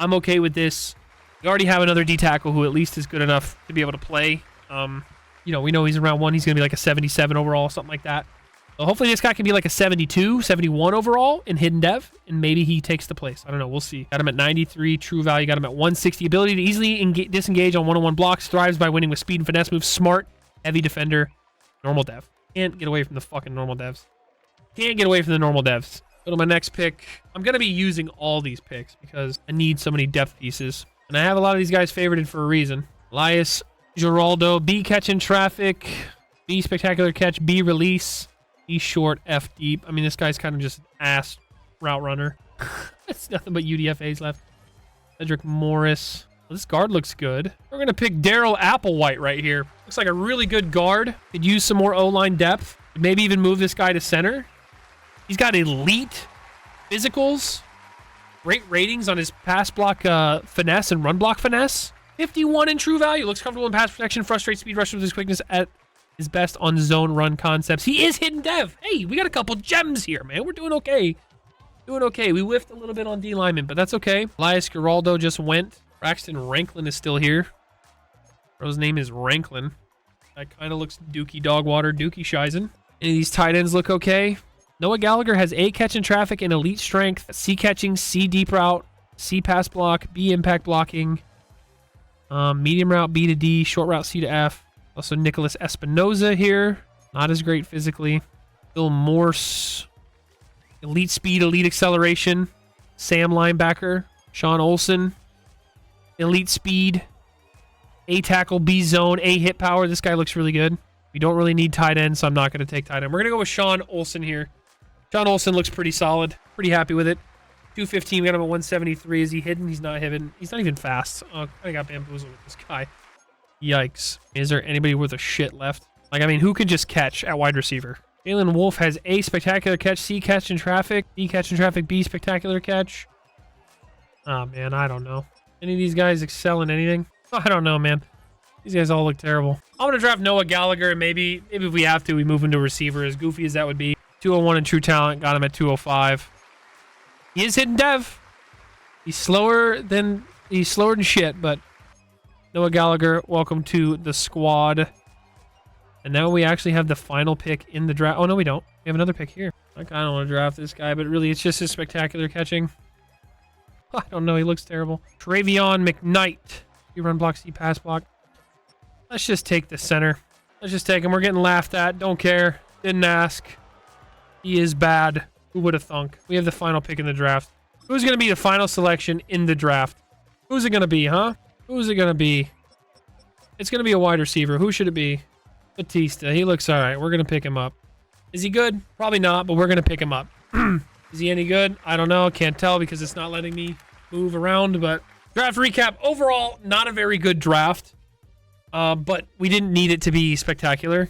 I'm okay with this. We already have another D tackle who at least is good enough to be able to play. You know, we know he's around 1. He's going to be like a 77 overall, something like that. So hopefully this guy can be like a 72, 71 overall in hidden dev, and maybe he takes the place. I don't know. We'll see. Got him at 93 true value. Got him at 160. Ability to easily disengage on one-on-one blocks. Thrives by winning with speed and finesse moves. Smart, heavy defender, normal dev. Can't get away from the fucking normal devs. Can't get away from the normal devs. Go to my next pick. I'm going to be using all these picks because I need so many depth pieces. And I have a lot of these guys favorited for a reason. Elias Giraldo, B catch in traffic, B spectacular catch, B release, E short, F deep. I mean, this guy's kind of just an ass route runner. It's nothing but UDFAs left. Cedric Morris. Well, this guard looks good. We're going to pick Daryl Applewhite right here. Looks like a really good guard. Could use some more O-line depth. Maybe even move this guy to center. He's got elite physicals. Great ratings on his pass block finesse and run block finesse. 51 in true value. Looks comfortable in pass protection. Frustrates speed rush with his quickness at his best on zone run concepts. He is hidden dev. Hey, we got a couple gems here, man. We're doing okay. Doing okay. We whiffed a little bit on D lineman, but that's okay. Elias Giraldo just went. Braxton Ranklin is still here. Bro's name is Ranklin. That kind of looks Dookie Dogwater, Dookie Shizen. Any of these tight ends look okay. Noah Gallagher has A catch in traffic and elite strength, C catching, C deep route, C pass block, B impact blocking, medium route B to D, short route C to F. Also Nicholas Espinoza here, not as great physically. Bill Morse, elite speed, elite acceleration. Sam linebacker, Sean Olson, elite speed, A tackle, B zone, A hit power. This guy looks really good. We don't really need tight end, so I'm not going to take tight end. We're going to go with Sean Olson here. Sean Olson looks pretty solid. Pretty happy with it. 215, we got him at 173. Is he hidden? He's not hidden. He's not even fast. Oh, I got bamboozled with this guy. Yikes. Is there anybody worth a shit left? Like, I mean, who could just catch at wide receiver? Jalen Wolf has A spectacular catch, C catch in traffic, D catch in traffic, B spectacular catch. Oh, man, I don't know. Any of these guys excel in anything? I don't know, man. These guys all look terrible. I'm gonna draft Noah Gallagher, and maybe if we have to, we move him to receiver. As goofy as that would be, 201 in true talent, got him at 205. He is hidden dev. He's slower than shit, but Noah Gallagher, welcome to the squad. And now we actually have the final pick in the draft. Oh no, we don't. We have another pick here. I kind of want to draft this guy, but really, it's just his spectacular catching. I don't know. He looks terrible. Travion McKnight. You run block, C pass block. Let's just take the center. Let's just take him. We're getting laughed at. Don't care. Didn't ask. He is bad. Who would have thunk? We have the final pick in the draft. Who's going to be the final selection in the draft? Who's it going to be, huh? Who's it going to be? It's going to be a wide receiver. Who should it be? Batista. He looks all right. We're going to pick him up. Is he good? Probably not, but we're going to pick him up. Is he any good? I don't know. Can't tell because it's not letting me move around, but draft recap. Overall, not a very good draft, but we didn't need it to be spectacular.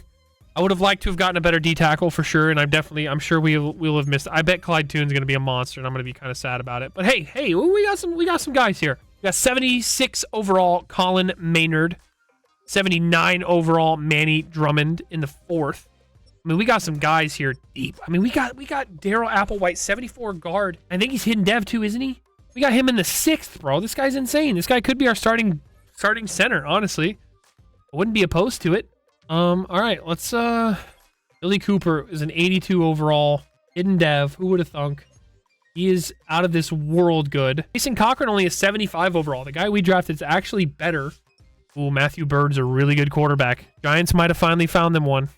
I would have liked to have gotten a better D tackle for sure, and I'm sure we'll have missed. I bet Clyde Toon's going to be a monster, and I'm going to be kind of sad about it. But hey, we got some guys here. We got 76 overall Colin Maynard, 79 overall Manny Drummond in the 4th. I mean, we got some guys here deep. I mean, we got Daryl Applewhite, 74 guard. I think he's hidden dev too, isn't he? We got him in the 6th, bro. This guy's insane. This guy could be our starting center, honestly. I wouldn't be opposed to it. All right, let's Billy Cooper is an 82 overall, hidden dev. Who would have thunk? He is out of this world good. Jason Cochran only a 75 overall. The guy we drafted is actually better. Ooh, Matthew Bird's a really good quarterback. Giants might have finally found them one.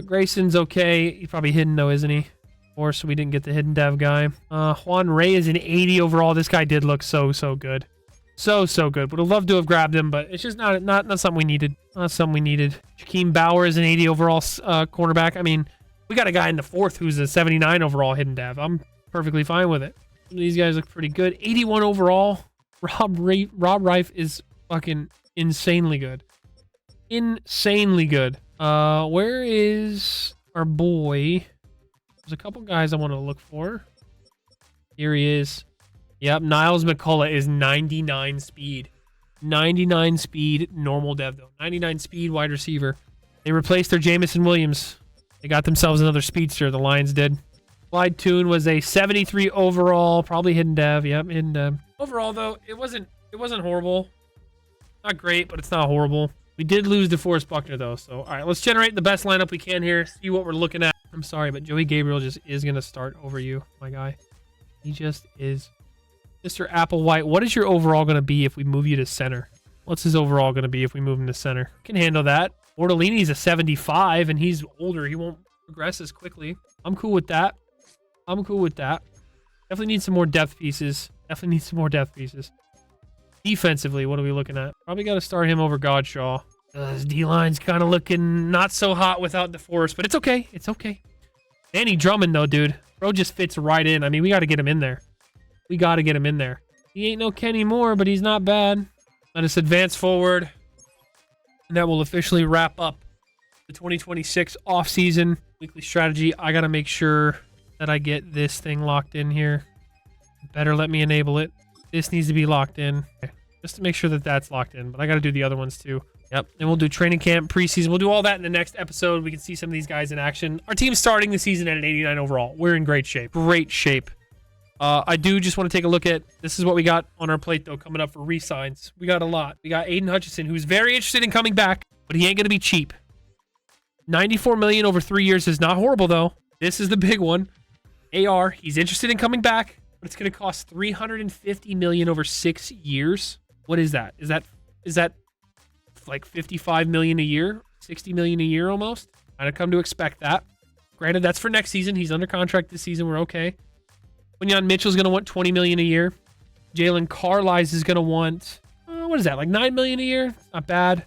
Grayson's okay. He's probably hidden though, isn't he? Of course, we didn't get the hidden dev guy. Juan Ray is an 80 overall. This guy did look so good. So good. Would have loved to have grabbed him, but it's just not something we needed. Not something we needed. Jakeem Bauer is an 80 overall cornerback. I mean, we got a guy in the 4th who's a 79 overall hidden dev. I'm perfectly fine with it. These guys look pretty good. 81 overall. Rob Reif is fucking insanely good. Insanely good. Where is our boy? There's a couple guys I want to look for. Here he is. Yep, Niles McCullough is 99 speed. 99 speed, normal dev though. 99 speed, wide receiver. They replaced their Jamison Williams. They got themselves another speedster, the Lions did. Clyde Toon was a 73 overall, probably hidden dev. Yep, hidden dev. Overall though, it wasn't horrible. Not great, but it's not horrible. We did lose DeForest Buckner though, so all right, let's generate the best lineup we can here. See what we're looking at. I'm sorry, but Joey Gabriel just is gonna start over you, my guy. He just is. Mr. Applewhite, what is your overall going to be if we move you to center? What's his overall going to be if we move him to center? Can handle that. Ortolini's a 75, and he's older. He won't progress as quickly. I'm cool with that. Definitely need some more depth pieces. Defensively, what are we looking at? Probably got to start him over Godshaw. His D-line's kind of looking not so hot without DeForest, but it's okay. Danny Drummond, though, dude. Bro just fits right in. I mean, we got to get him in there. He ain't no Kenny Moore, but he's not bad. Let us advance forward. And that will officially wrap up the 2026 offseason weekly strategy. I got to make sure that I get this thing locked in here. Better let me enable it. This needs to be locked in. Okay. Just to make sure that that's locked in. But I got to do the other ones too. Yep. And we'll do training camp, preseason. We'll do all that in the next episode. We can see some of these guys in action. Our team's starting the season at an 89 overall. We're in great shape. I do just want to take a look at, this is what we got on our plate, though, coming up for re-signs. We got a lot. We got Aiden Hutchinson, who's very interested in coming back, but he ain't going to be cheap. $94 million over 3 years is not horrible, though. This is the big one. AR, he's interested in coming back, but it's going to cost $350 million over 6 years. What is that? Is that like $55 million a year? $60 million a year almost? I'd come to expect that. Granted, that's for next season. He's under contract this season. We're okay. Quinyon Mitchell's going to want $20 million a year. Jalen Carlisle is going to want, what is that, like $9 million a year? Not bad.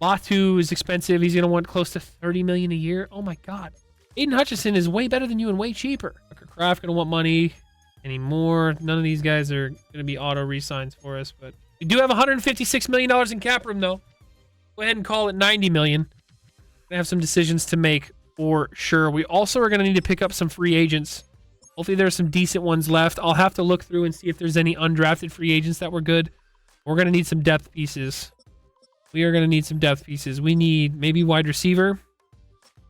Latu is expensive. He's going to want close to $30 million a year. Oh my God. Aiden Hutchinson is way better than you and way cheaper. Tucker Kraft going to want money anymore. None of these guys are going to be auto re-signs for us, but we do have $156 million in cap room though. Go ahead and call it $90 million. We have some decisions to make for sure. We also are going to need to pick up some free agents. Hopefully there's some decent ones left. I'll have to look through and see if there's any undrafted free agents that were good. We're going to need some depth pieces. We are going to need some depth pieces. We need maybe wide receiver.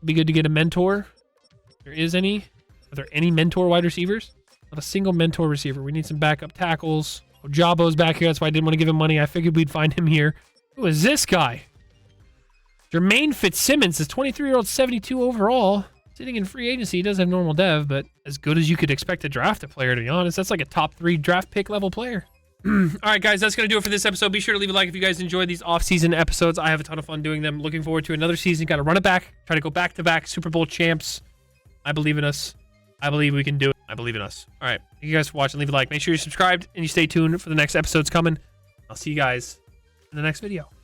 Be good to get a mentor. If there is any. Are there any mentor wide receivers? Not a single mentor receiver. We need some backup tackles. Ojabo's back here. That's why I didn't want to give him money. I figured we'd find him here. Who is this guy? Jermaine Fitzsimmons is 23-year-old, 72 overall. Sitting in free agency. He does have normal dev, but as good as you could expect to draft a player, to be honest. That's like a top 3 draft pick level player. All right, guys, that's going to do it for this episode. Be sure to leave a like if you guys enjoyed these off-season episodes. I have a ton of fun doing them. Looking forward to another season. Got to run it back. Try to go back-to-back Super Bowl champs. I believe in us. I believe we can do it. I believe in us. All right. Thank you guys for watching. Leave a like. Make sure you're subscribed and you stay tuned for the next episodes coming. I'll see you guys in the next video.